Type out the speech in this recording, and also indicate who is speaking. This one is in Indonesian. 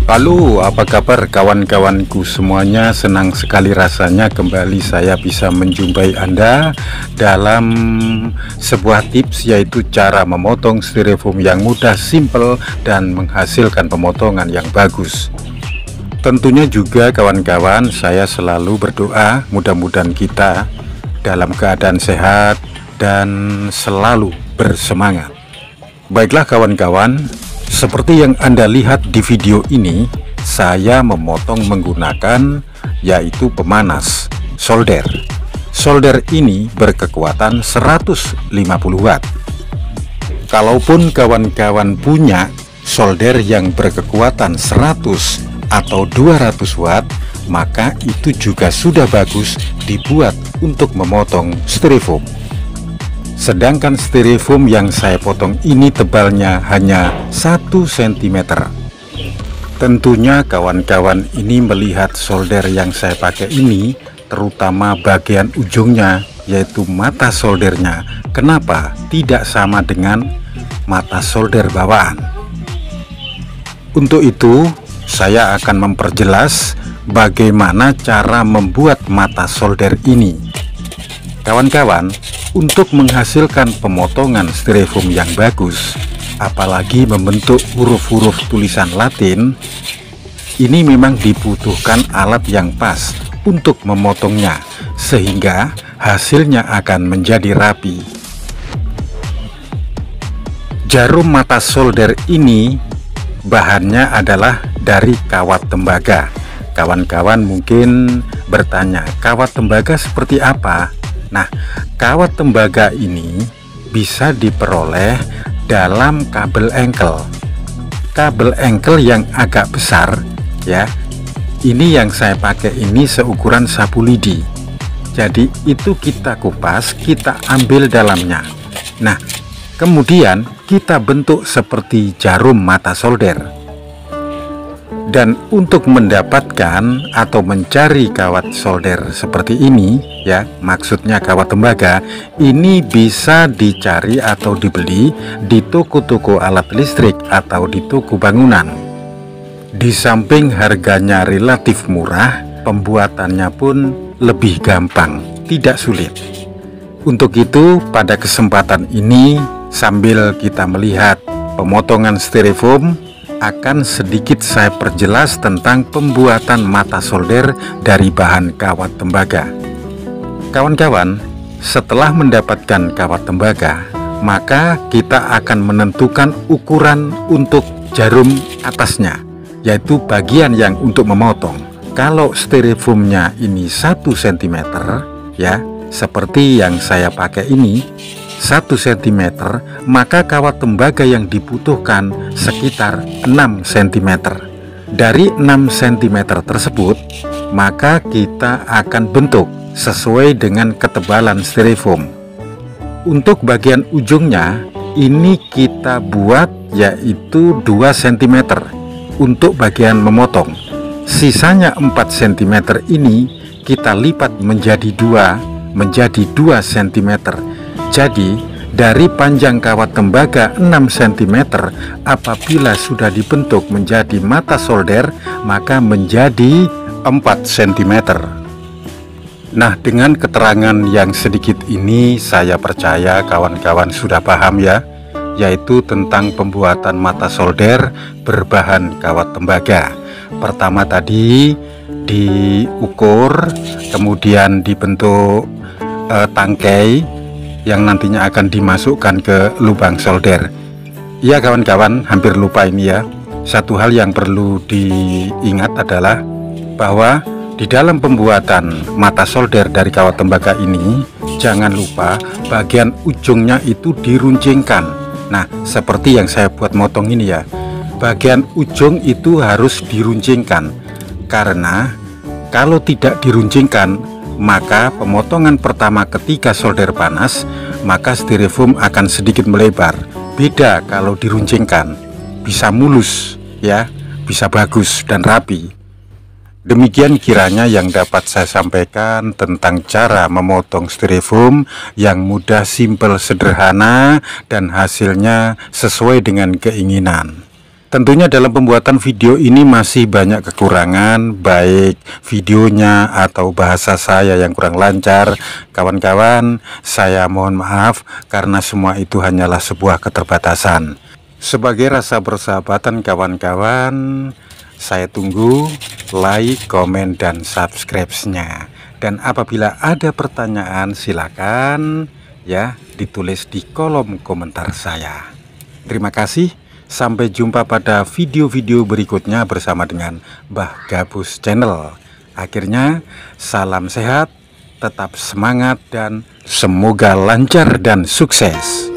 Speaker 1: Halo, apa kabar kawan-kawanku semuanya? Senang sekali rasanya kembali saya bisa menjumpai Anda dalam sebuah tips, yaitu cara memotong styrofoam yang mudah, simple, dan menghasilkan pemotongan yang bagus. Tentunya juga kawan-kawan, saya selalu berdoa mudah-mudahan kita dalam keadaan sehat dan selalu bersemangat. Baiklah kawan-kawan, seperti yang Anda lihat di video ini, saya memotong menggunakan yaitu pemanas solder. Solder ini berkekuatan 150 watt. Kalaupun kawan-kawan punya solder yang berkekuatan 100 atau 200 watt, maka itu juga sudah bagus dibuat untuk memotong styrofoam. Sedangkan styrofoam yang saya potong ini tebalnya hanya 1 cm. Tentunya kawan-kawan ini melihat solder yang saya pakai ini, terutama bagian ujungnya, yaitu mata soldernya, kenapa tidak sama dengan mata solder bawaan. Untuk itu saya akan memperjelas bagaimana cara membuat mata solder ini. Kawan-kawan, untuk menghasilkan pemotongan styrofoam yang bagus, apalagi membentuk huruf-huruf tulisan Latin, ini memang dibutuhkan alat yang pas untuk memotongnya, sehingga hasilnya akan menjadi rapi. Jarum mata solder ini bahannya adalah dari kawat tembaga. Kawan-kawan mungkin bertanya, kawat tembaga seperti apa? Nah, kawat tembaga ini bisa diperoleh dalam kabel engkel. Kabel engkel yang agak besar ya. Ini yang saya pakai ini seukuran sapu lidi. Jadi itu kita kupas, kita ambil dalamnya. Nah, kemudian kita bentuk seperti jarum mata solder. Dan untuk mendapatkan atau mencari kawat solder seperti ini ya, maksudnya kawat tembaga, ini bisa dicari atau dibeli di toko-toko alat listrik atau di toko bangunan. Di samping harganya relatif murah, pembuatannya pun lebih gampang, tidak sulit. Untuk itu pada kesempatan ini, sambil kita melihat pemotongan styrofoam, akan sedikit saya perjelas tentang pembuatan mata solder dari bahan kawat tembaga. Kawan-kawan, setelah mendapatkan kawat tembaga, maka kita akan menentukan ukuran untuk jarum atasnya, yaitu bagian yang untuk memotong. Kalau styrofoamnya ini 1 cm ya, seperti yang saya pakai ini 1 cm, maka kawat tembaga yang dibutuhkan sekitar 6 cm. Dari 6 cm tersebut, maka kita akan bentuk sesuai dengan ketebalan styrofoam. Untuk bagian ujungnya, ini kita buat yaitu 2 cm untuk bagian memotong. Sisanya 4 cm ini kita lipat menjadi 2 cm. Jadi dari panjang kawat tembaga 6 cm, apabila sudah dibentuk menjadi mata solder, maka menjadi 4 cm. Nah, dengan keterangan yang sedikit ini, saya percaya kawan-kawan sudah paham ya, yaitu tentang pembuatan mata solder berbahan kawat tembaga. Pertama tadi diukur, kemudian dibentuk tangkai yang nantinya akan dimasukkan ke lubang solder. Ya kawan-kawan, hampir lupa ini ya. Satu hal yang perlu diingat adalah bahwa di dalam pembuatan mata solder dari kawat tembaga ini, jangan lupa bagian ujungnya itu diruncingkan. Nah, seperti yang saya buat motong ini ya, bagian ujung itu harus diruncingkan, karena kalau tidak diruncingkan, maka pemotongan pertama ketika solder panas, maka styrofoam akan sedikit melebar. Beda kalau diruncingkan, bisa mulus ya, bisa bagus dan rapi. Demikian kiranya yang dapat saya sampaikan tentang cara memotong styrofoam yang mudah, simpel, sederhana, dan hasilnya sesuai dengan keinginan. Tentunya dalam pembuatan video ini masih banyak kekurangan, baik videonya atau bahasa saya yang kurang lancar. Kawan-kawan, saya mohon maaf karena semua itu hanyalah sebuah keterbatasan. Sebagai rasa persahabatan kawan-kawan, saya tunggu like, komen, dan subscribe-nya. Dan apabila ada pertanyaan silakan ya ditulis di kolom komentar saya. Terima kasih. Sampai jumpa pada video-video berikutnya bersama dengan Mbah Gabus Channel. Akhirnya, salam sehat, tetap semangat, dan semoga lancar dan sukses.